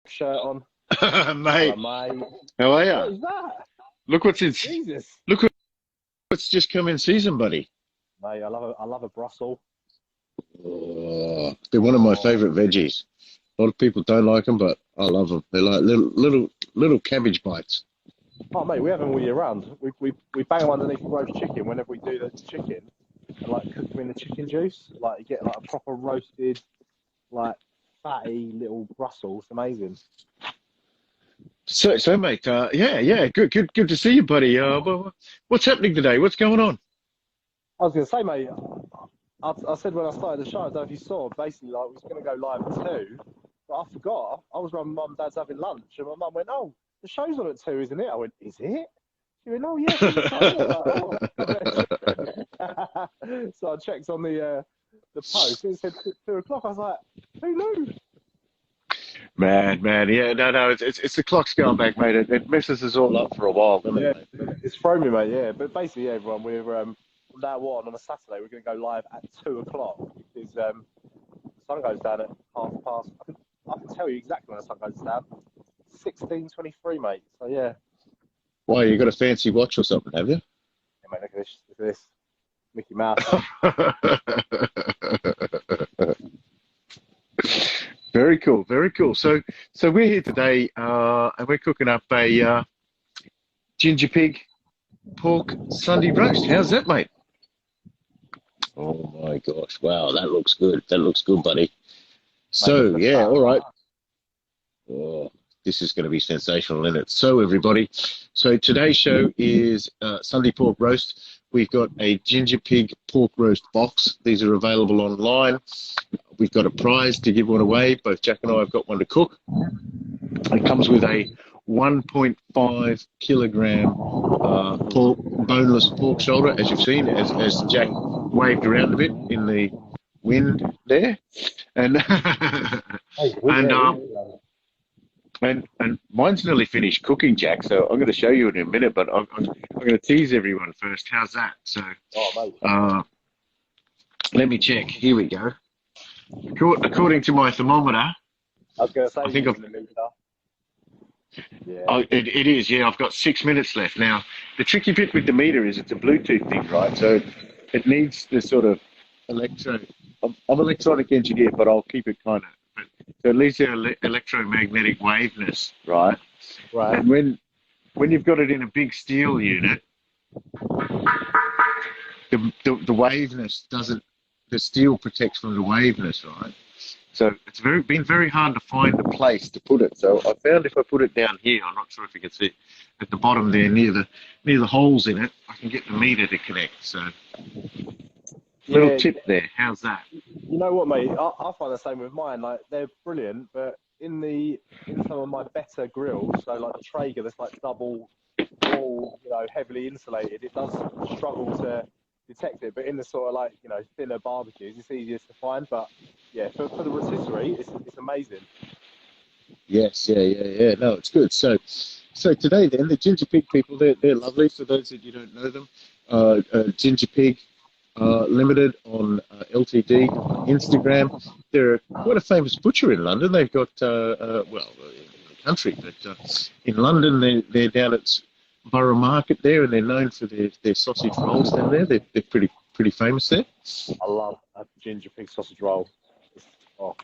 shirt on. Mate, Hello, mate. how are What you? is that? Look what's in. Jesus. Look what's just come in season, buddy. Mate, I love a Brussels. Oh, they're one of my Oh, favourite veggies. A lot of people don't like them, but I love them. They're like little cabbage bites. oh, mate, we have them all year round. We bang them underneath roast chicken whenever we do the chicken, and like cook them in the chicken juice. Like you get like a proper roasted, like fatty little Brussels. Amazing. So, mate, yeah, good to see you, buddy. What's happening today? What's going on? I was gonna say, mate. I said when I started the show, I don't know if you saw. Basically, like we was gonna go live at 2, but I forgot. I was around mum and dad's having lunch, and my mum went, "Oh, the show's on at 2, isn't it?" I went, "Is it?" She went, "Oh yeah, it's on." I was like, "Oh." So I checked on the post. It said 2 o'clock. I was like, "Who knew?" Man, yeah, no, it's the clock's going back, mate. It messes us all up for a while, doesn't Yeah, it, mate? it's thrown me, mate. Yeah, but basically, yeah, everyone, we're from now on a Saturday, we're going to go live at 2 o'clock because the sun goes down at half past. I can tell you exactly when the sun goes down. 16:23, mate. So yeah, Why, you got a fancy watch or something, have you? yeah, mate, look at this. Look at this. Mickey Mouse. Very cool, very cool. So we're here today, and we're cooking up a ginger pig pork Sunday roast. How's that, mate? Oh my gosh! Wow, that looks good. That looks good, buddy. Mate, look at So the yeah, fat all on right. that. Oh, this is going to be sensational, isn't it? So everybody, so today's show is Sunday pork roast. We've got a ginger pig pork roast box. These are available online. We've got a prize to give one away. Both Jack and I have got one to cook. It comes with a 1.5 kilogram boneless pork shoulder, as you've seen, as Jack waved around a bit in the wind there, and Hey, and yeah, um, yeah. and mine's nearly finished cooking, Jack. So I'm going to show you in a minute, but I'm going to tease everyone first. How's that? So Oh, mate. uh, let me check. Here we go. According to my thermometer, I was going to say I you're think using the meter. Yeah. it is, yeah. I've got 6 minutes left. Now, the tricky bit with the meter is it's a Bluetooth thing, right? So it needs the sort of electro. I'm an electronic engineer, but I'll keep it kind of. So it needs the electromagnetic waveness, right? Right. And when you've got it in a big steel unit, the waveness doesn't. The steel protects from the waveness, right? So it's been very hard to find a place to put it. So I found if I put it down here, I'm not sure if you can see at the bottom there near the holes in it, I can get the meter to connect. So little Yeah. tip there. How's that? You know what, mate? I find the same with mine. Like they're brilliant, but in some of my better grills, so like the Traeger that's like double wall, heavily insulated, it does struggle to detect it. But in the sort of like thinner barbecues, it's easiest to find. But yeah, for the rotisserie, it's amazing. Yes, yeah. No, it's good. So today then the ginger pig people, they're lovely. For those that you don't know them, ginger pig. Limited on LTD on Instagram. They're quite a famous butcher in London. They've got, in the country, but in London they're down at Borough Market there, and they're known for their sausage rolls down there. They're pretty famous there. I love a ginger pig sausage roll. Oh,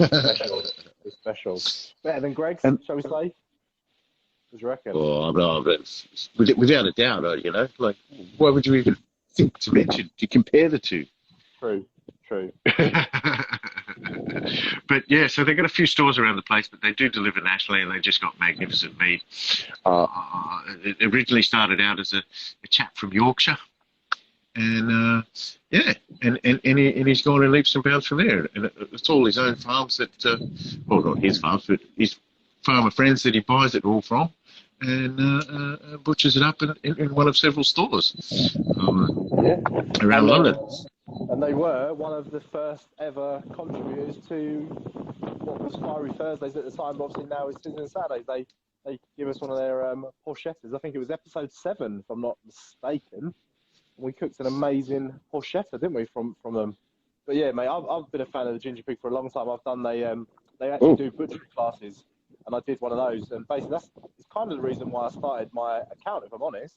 special. It's special. Better than Greg's, And shall we say? What do you reckon? oh, no, without a doubt, like why would you even think to compare the two? True, true. But yeah, so they've got a few stores around the place, but they do deliver nationally, and they just got magnificent meat. It originally started out as a chap from Yorkshire, and yeah, and he's gone in leaps and bounds from there. And it's all his own farms that, well, not his farms, but his farmer friends that he buys it all from, and butchers it up in one of several stores Yeah. around And London. and they were one of the first ever contributors to what was Fiery Thursdays at the time, but obviously now it's Sizzling Saturdays. They give us one of their porchettas. I think it was episode 7, if I'm not mistaken. We cooked an amazing porchetta, didn't we, from them? But yeah, mate, I've been a fan of the ginger pig for a long time. I've done they actually do butchery classes, and I did one of those. And basically, it's kind of the reason why I started my account, if I'm honest.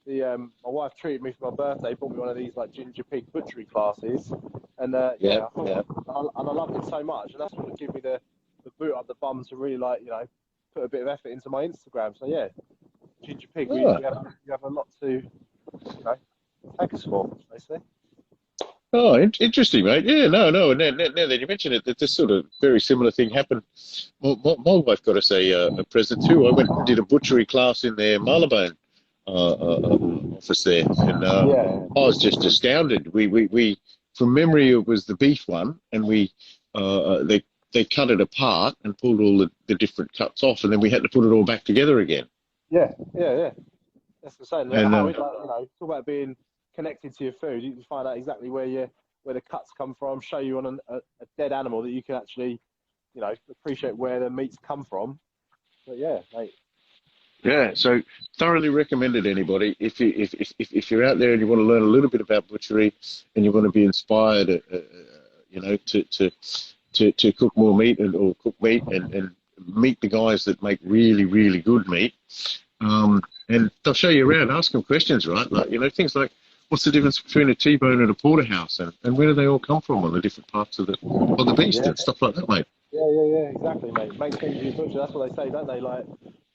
My wife treated me for my birthday, bought me one of these like ginger pig butchery classes, and I loved it so much, and that's what gave me the boot up the bum to really like put a bit of effort into my Instagram. So yeah, ginger pig, we have a lot to thank us for, basically. Oh, interesting, mate. Yeah, no. Now that you mention it, that this sort of very similar thing happened. My wife got us a present too. I went and did a butchery class in their Marylebone office there, and I was just astounded. We from memory it was the beef one, and they cut it apart and pulled all the different cuts off, and then we had to put it all back together again. Yeah. That's the same. And talk about being connected to your food. You can find out exactly where the cuts come from, show you on a dead animal that you can actually, appreciate where the meats come from. But yeah, mate. Yeah, so thoroughly recommended anybody if you're out there and you want to learn a little bit about butchery and you want to be inspired, to cook more meat or cook meat and meet the guys that make really, really good meat. And they'll show you around, ask them questions, right? Like, things like, what's the difference between a T-bone and a porterhouse, and where do they all come from on the different parts of the beast and stuff like that, mate? Yeah, exactly, mate. Make things for your butcher. That's what they say, don't they? Like,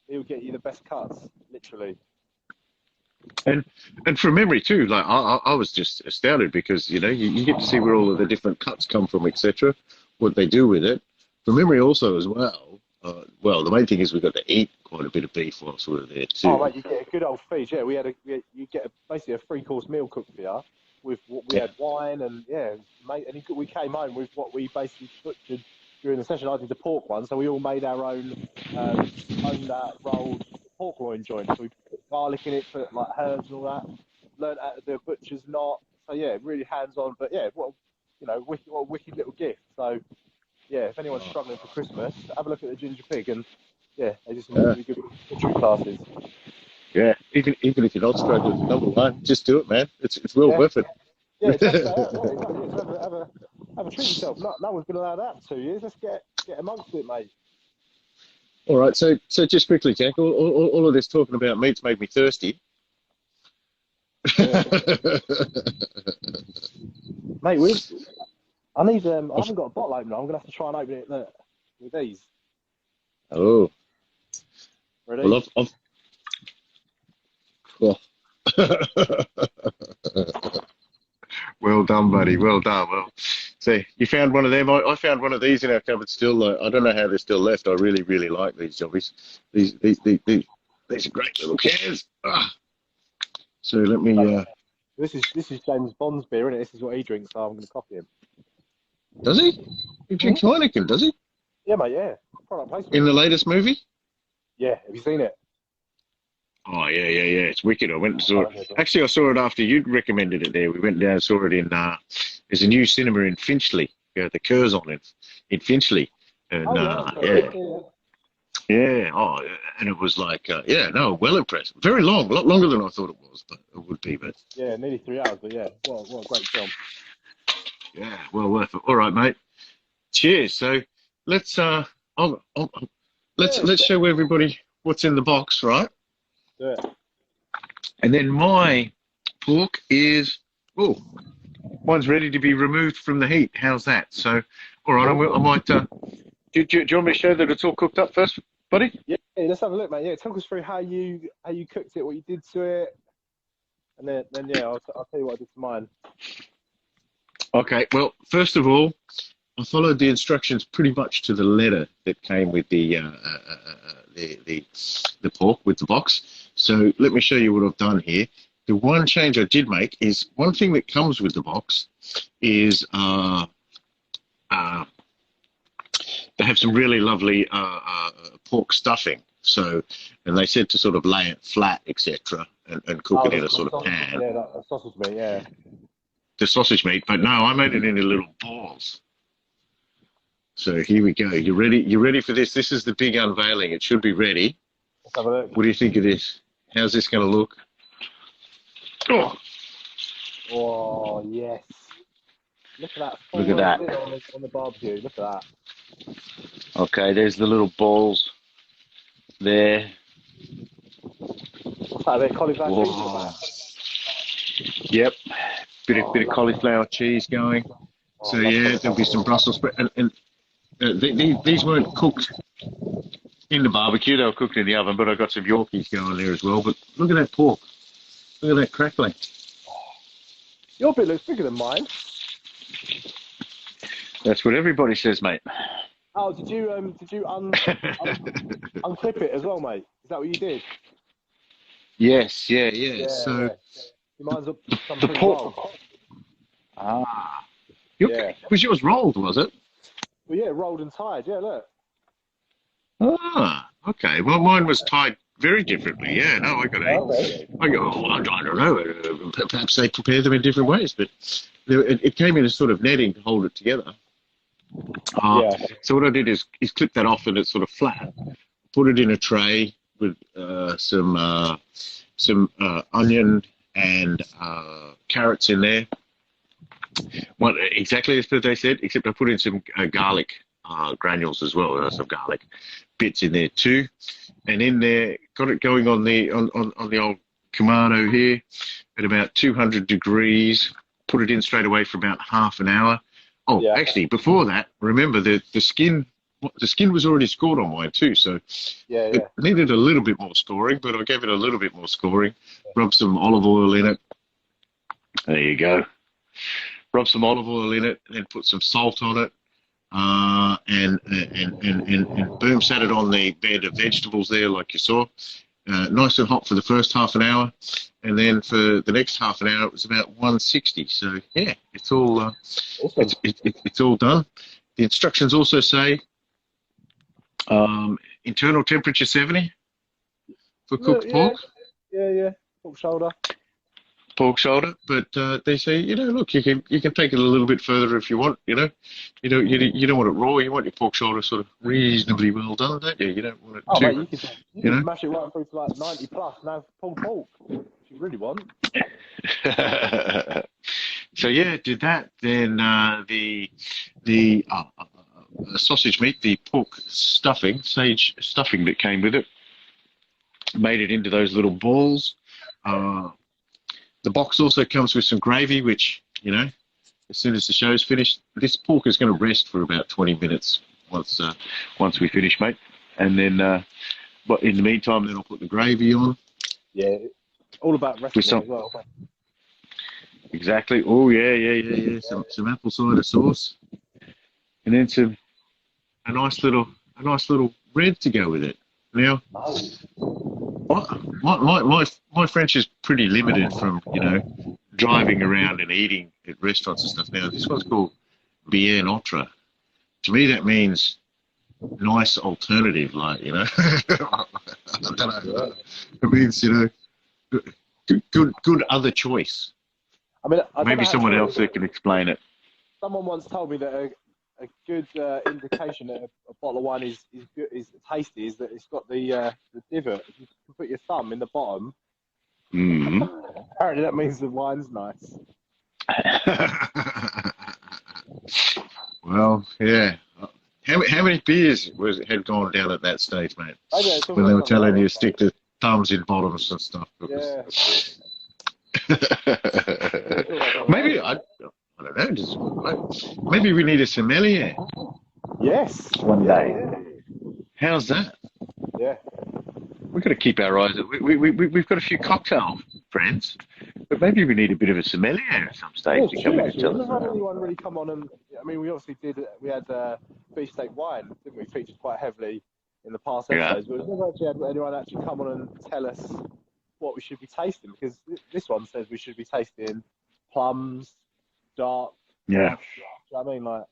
he'll get you the best cuts, literally. And from memory too, like I was just astounded because you get to see where all of the different cuts come from, etc. What they do with it. From memory also as well. Well, the main thing is we got to eat quite a bit of beef whilst we were there too. Oh, mate, you get a good old feast. Yeah, you get basically a 3-course meal cooked for you. We had wine and mate, and we came home with what we basically butchered during the session. I did the pork one, so we all made our own rolled pork loin joint. So we put garlic in it, put like herbs and all that. Learned how to do a butcher's knot. So yeah, really hands-on. But yeah, what a wicked little gift. So yeah, if anyone's struggling for Christmas, have a look at the ginger pig, and yeah, they do some really good butchery classes. Yeah, even if you're not struggling, number one, just do it, man. It's well worth it. Yeah, exactly. Have a treat yourself. No one's been allowed that for 2 years. Let's get amongst it, mate. All right, so just quickly, Jack. All of this talking about meats made me thirsty. Yeah. Mate, I haven't got a bottle opener. I'm gonna have to try and open it with these. Oh. Ready? Well, well done, buddy. Well done. Well, see, you found one of them. I found one of these in our cupboard still. I don't know how they're still left. I really, really like these jobbies. These are great little cans. So let me. This is James Bond's beer, isn't it? This is what he drinks, so I'm going to copy him. Does he? He drinks Heineken, does he? Yeah, mate. Yeah. Product placement. In the latest movie? Yeah. Have you seen it? Oh yeah. It's wicked. I went and saw it. Actually, I saw it after you recommended it. There, we went down and saw it in. There's a new cinema in Finchley. The Curzon in Finchley, and yeah. Oh, and it was like well impressed. Very long, a lot longer than I thought it was, but it would be. But yeah, nearly 3 hours. But yeah, what a great film. Yeah, well worth it. All right, mate. Cheers. So let's let's show everybody what's in the box, right? Yeah. And then my pork is mine's ready to be removed from the heat. How's that? So, all right, I might. Do you want me to show that it's all cooked up first, buddy? Yeah, let's have a look, mate. Yeah, talk us through how you cooked it, what you did to it, and then I'll tell you what I did to mine. Okay. Well, first of all, I followed the instructions pretty much to the letter that came with the pork with the box. So let me show you what I've done here. The one change I did make is one thing that comes with the box is they have some really lovely pork stuffing. So, and they said to sort of lay it flat, etc., and cook it in a sort of pan. Yeah, that sausage meat, yeah. The sausage meat, but no, I made it into little balls. So here we go. You ready? You ready for this? This is the big unveiling. It should be ready. Let's have a look. What do you think of this? How's this going to look? Oh, yes. Look at that. Look at that. On the barbecue. Look at that. Okay, there's the little balls there. What's that, a bit of cauliflower cheese? Whoa. Yep, bit of cauliflower cheese going. So yeah, there'll be some Brussels sprout, and these weren't cooked in the barbecue; they were cooked in the oven. But I got some Yorkies going there as well. But look at that pork! Look at that crackling. Your bit looks bigger than mine. That's what everybody says, mate. Oh, did you unclip it as well, mate? Is that what you did? Yes, yeah. So Mine's the pork. Ah, was yours rolled? Was it? Well, yeah, rolled and tied. Yeah, look. Ah, okay. Well, mine was tied very differently. Yeah, no, I don't know. Perhaps they prepare them in different ways, but it came in a sort of netting to hold it together. So what I did is clip that off and it's sort of flat. Put it in a tray with some onion and carrots in there. Exactly as they said, except I put in some garlic granules as well, some garlic bits in there too. And in there, got it going on the old Kamado here at about 200 degrees. Put it in straight away for about half an hour. Oh, actually, before that, remember the skin was already scored on mine too, so it needed a little bit more scoring, but I gave it a little bit more scoring. Rub some olive oil in it. There you go. Rub some olive oil in it, and put some salt on it, and boom, sat it on the bed of vegetables there, like you saw. Nice and hot for the first half an hour, and then for the next half an hour it was about 160. So yeah, it's all awesome. It's all done. The instructions also say internal temperature 70 for cooked pork. Yeah, pork shoulder. But they say, look, you can take it a little bit further if you want. You don't want it raw. You want your pork shoulder sort of reasonably well done, don't you? You don't want it too. Mate, you can smash it right through to like 90 plus. Now pulled pork, if you really want. So yeah, did that. Then the sausage meat, the pork stuffing, sage stuffing that came with it, made it into those little balls. The box also comes with some gravy, which, as soon as the show's finished, this pork is going to rest for about 20 minutes once we finish, mate. And then, but in the meantime, then I'll put the gravy on. Yeah, all about resting as well. Exactly. Oh, yeah. Some apple cider sauce. And then a nice little bread to go with it. Now, my French is pretty limited from, driving around and eating at restaurants and stuff. Now, this one's called bien autre. To me, that means nice alternative, like, I don't know. It means, good other choice. I mean, maybe someone else that can explain it. Someone once told me that a good indication that a bottle of wine is tasty is that it's got the divot. If you can put your thumb in the bottom, apparently that means the wine's nice. Well, yeah. How many beers had gone down at that stage, mate? When they were telling you to stick the thumbs in bottoms and stuff. Yeah. Maybe I don't know. Maybe we need a sommelier. Yes. One day. How's that? Yeah. We've got to keep our eyes. We've got a few cocktail friends, but maybe we need a bit of a sommelier at some stage to come in and tell us. We've never had anyone really come on and. I mean, we obviously did. We had beefsteak wine, didn't we? Featured quite heavily in the past episodes, but we've never actually had anyone actually come on and tell us what we should be tasting, because this one says we should be tasting plums, dark. Yeah. You know what I mean? Like,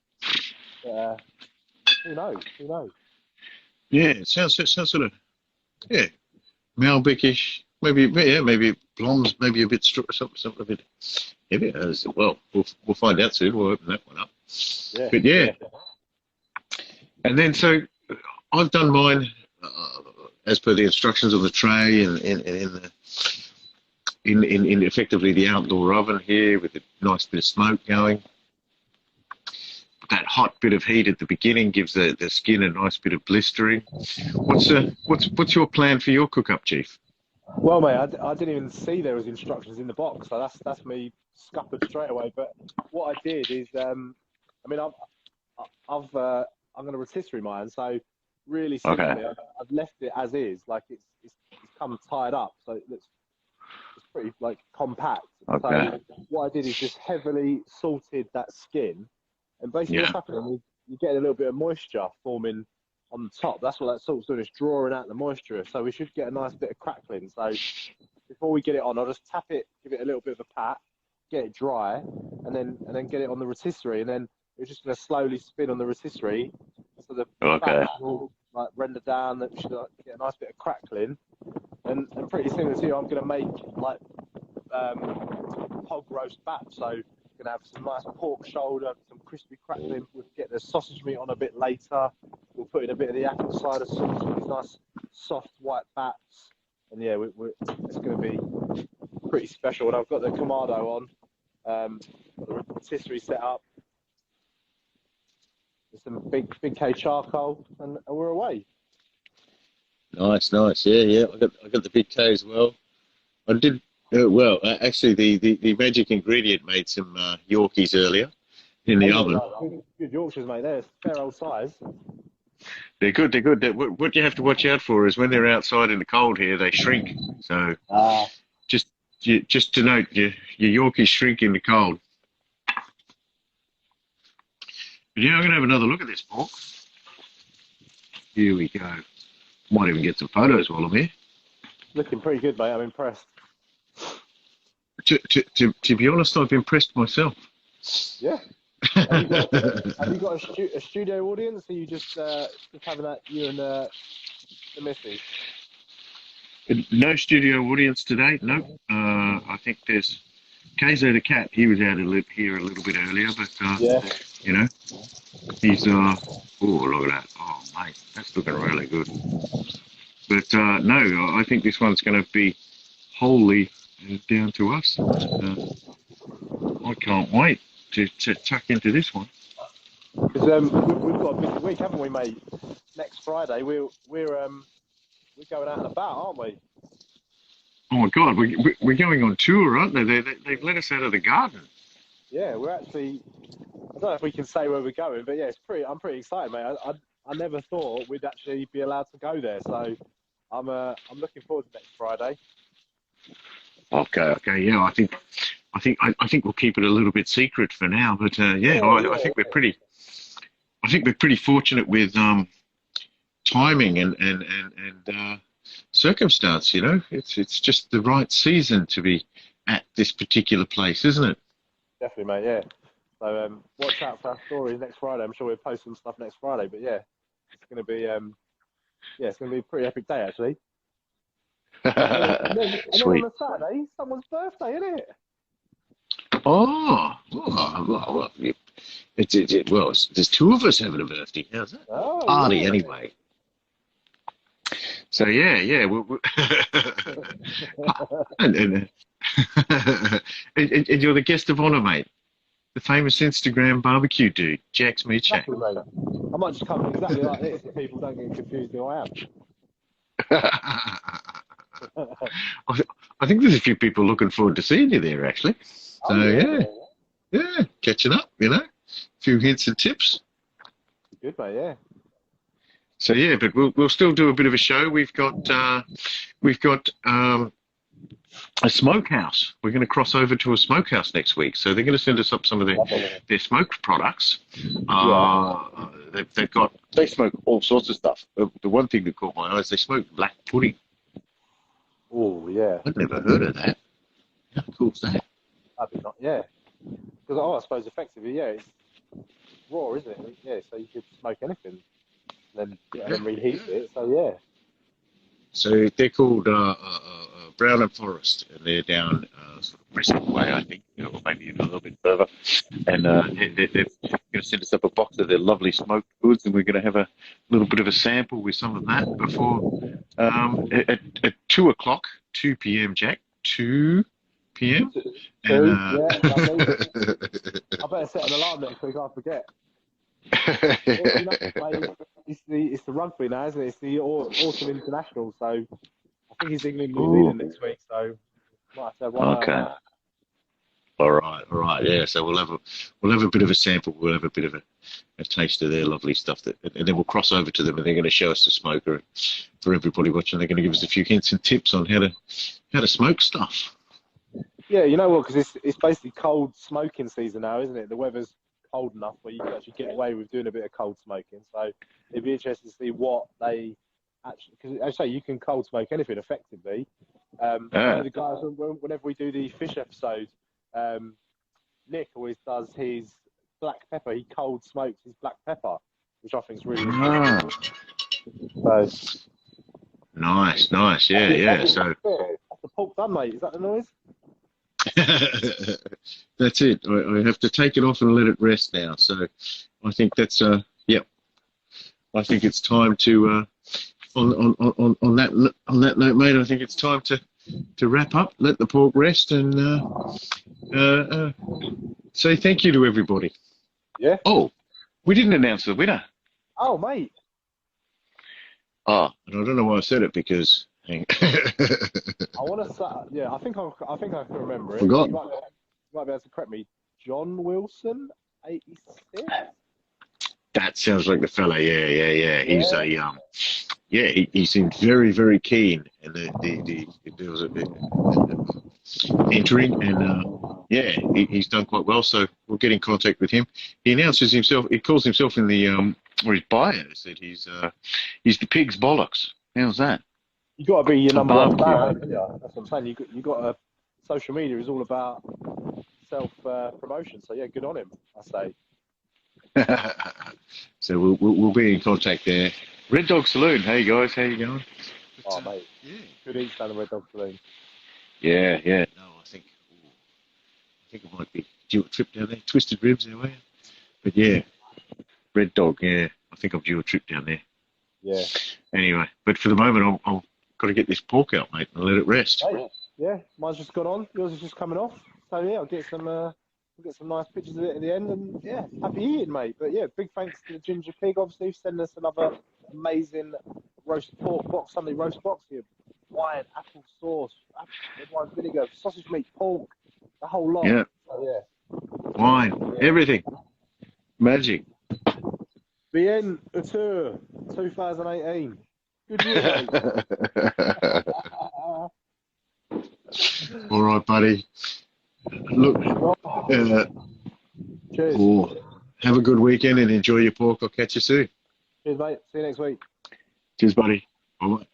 who knows? Yeah, it sounds sort of, Malbec-ish. Maybe plums, maybe a bit something a bit heavy. Well, we'll find out soon. We'll open that one up. Yeah. But yeah. And then so I've done mine as per the instructions of the tray and in effectively the outdoor oven here with a nice bit of smoke going. That hot bit of heat at the beginning gives the skin a nice bit of blistering. What's your plan for your cook-up, Chief? Well, mate, I didn't even see there was instructions in the box, so that's me scuppered straight away. But what I did is, I mean, I'm going to rotisserie mine, so really simply, I've left it as is, like it's come tied up, so it's pretty like compact. Okay. So what I did is just heavily salted that skin, and basically what's happening is you get a little bit of moisture forming on the top. That's what that salt's doing, is drawing out the moisture. So we should get a nice bit of crackling. So before we get it on, I'll just tap it, give it a little bit of a pat, get it dry, and then get it on the rotisserie, and then it's just going to slowly spin on the rotisserie, so the fat will like render down. That we should get a nice bit of crackling, and pretty similar to you, I'm going to make like hog roast batch. So we're going to have some nice pork shoulder, some crispy crackling. We'll get the sausage meat on a bit later. We'll put in a bit of the apple cider sauce with these nice soft white bats, and yeah, it's going to be pretty special. And I've got the Kamado on, got the rotisserie set up. Some big K charcoal, and we're away. Nice. Yeah. I got the big K as well. I did actually the magic ingredient made some Yorkies earlier in the oven. Good Yorkshires, mate. They're fair old size. They're good. What you have to watch out for is when they're outside in the cold here, they shrink. So just to note, your Yorkies shrink in the cold. But yeah, I'm going to have another look at this pork. Here we go. Might even get some photos while I'm here. Looking pretty good, mate. I'm impressed. To be honest, I've impressed myself. Yeah. Have you got a studio audience? Or are you just having that, you and the missus? No studio audience today. No. I think there's Keizo the cat. He was out here a little bit earlier, but you know, he's oh, look at that. Oh mate, that's looking really good. But no, I think this one's going to be wholly down to us. I can't wait to tuck into this one. Because we've got a big week, haven't we, mate? Next Friday, we're going out and about, aren't we? Oh my God, we're going on tour, aren't they? They've let us out of the garden. Yeah, we're actually. I don't know if we can say where we're going, but yeah, I'm pretty excited, mate. I never thought we'd actually be allowed to go there, so I'm looking forward to next Friday. Okay, yeah. I think we'll keep it a little bit secret for now, but I think we're pretty. I think we're pretty fortunate with timing and circumstance. You know, it's just the right season to be at this particular place, isn't it? Definitely, mate. Yeah. So watch out for our stories next Friday. I'm sure we'll post some stuff next Friday. But yeah, it's going to be it's going to be a pretty epic day actually. and then Sweet. On a Saturday, someone's birthday, isn't it? Well, there's two of us having a birthday. How's that? Party anyway. So yeah. and you're the guest of honour, mate. The famous Instagram barbecue dude, Jack's Meat Shack. Exactly, I might just come exactly like this so people don't get confused who I am. I think there's a few people looking forward to seeing you there, actually. So yeah, catching up, you know, a few hints and tips. Good, mate. Yeah. So yeah, but we'll still do a bit of a show. We've got a smokehouse. We're going to cross over to a smokehouse next week. So they're going to send us up some of their smoked products. They smoke all sorts of stuff. The one thing that caught my eye is they smoke black pudding. Oh yeah. I'd never heard of that. How cool is that? Yeah. Because I suppose effectively, it's raw, isn't it? Yeah. So you could smoke anything, and then reheat it. So yeah. So they're called Brown and Forest, and they're down sort of Preston way, I think, or maybe even a little bit further. And they're going to send us up a box of their lovely smoked goods, and we're going to have a little bit of a sample with some of that before at 2 o'clock, 2 p.m. Jack, 2 p.m. And, I better set an alarm next week. I forget. Well, you know, mate, it's the rugby now, isn't it? It's the autumn international, so I think it's England New Ooh, Zealand next week. So might have to have one okay. out. All right, yeah. So we'll have a bit of a sample. We'll have a bit of a taste of their lovely stuff, and then we'll cross over to them, and they're going to show us the smoker. And for everybody watching, they're going to give us a few hints and tips on how to smoke stuff. Yeah, you know what? Because it's basically cold smoking season now, isn't it? The weather's cold enough where you can actually get away with doing a bit of cold smoking. So it'd be interesting to see what they actually, because as I say, you can cold smoke anything effectively. One of the guys, whenever we do the fish episode, Nick always does his black pepper. He cold smokes his black pepper, which I think is really interesting. So, nice, yeah. So that's the pork done, mate. Is that the noise? that's it. I have to take it off and let it rest now. So I think that's yep. I think it's time to on that note, mate. I think it's time to wrap up, let the pork rest, and say thank you to everybody. Yeah. Oh, we didn't announce the winner. Oh, mate. Oh, and I don't know why I said it because. I want to say, yeah, I think I can remember it. Forgot. You might be able to correct me. John Wilson, 86. That sounds like the fella. Yeah. He's a he seemed very, very keen, and there was a bit entering, and he's done quite well. So we'll get in contact with him. He announces himself. He calls himself in the or his bio said he's the pig's bollocks. How's that? You got to be your number one barbecue. fan, haven't you? That's what I'm saying. You got to. Social media is all about self promotion. So yeah, good on him, I say. So we'll be in contact there. Red Dog Saloon. Hey guys, how you going? Oh mate, yeah. Good eats down the Red Dog Saloon. Yeah. No, I think it might be due a trip down there. Twisted Ribs there, were you? But yeah, Red Dog. Yeah, I think I'm due a trip down there. Yeah. Anyway, but for the moment, I've got to get this pork out, mate, and let it rest. Hey, yeah, mine's just gone on. Yours is just coming off. So yeah, I'll get some nice pictures of it at the end, and yeah, happy eating, mate. But yeah, big thanks to the Ginger Pig, obviously, for sending us another amazing roast pork box, Sunday roast box here. Wine, apple sauce, red wine vinegar, sausage meat, pork, the whole lot. Yeah. So, yeah. Wine, everything. Magic. Bien Auteur 2018. Good year, mate. All right, buddy. Look, cheers. Have a good weekend and enjoy your pork. I'll catch you soon. Cheers, mate. See you next week. Cheers, buddy. All right.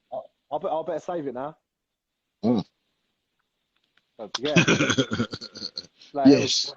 I'll better save it now. Oh. Don't forget. Yes.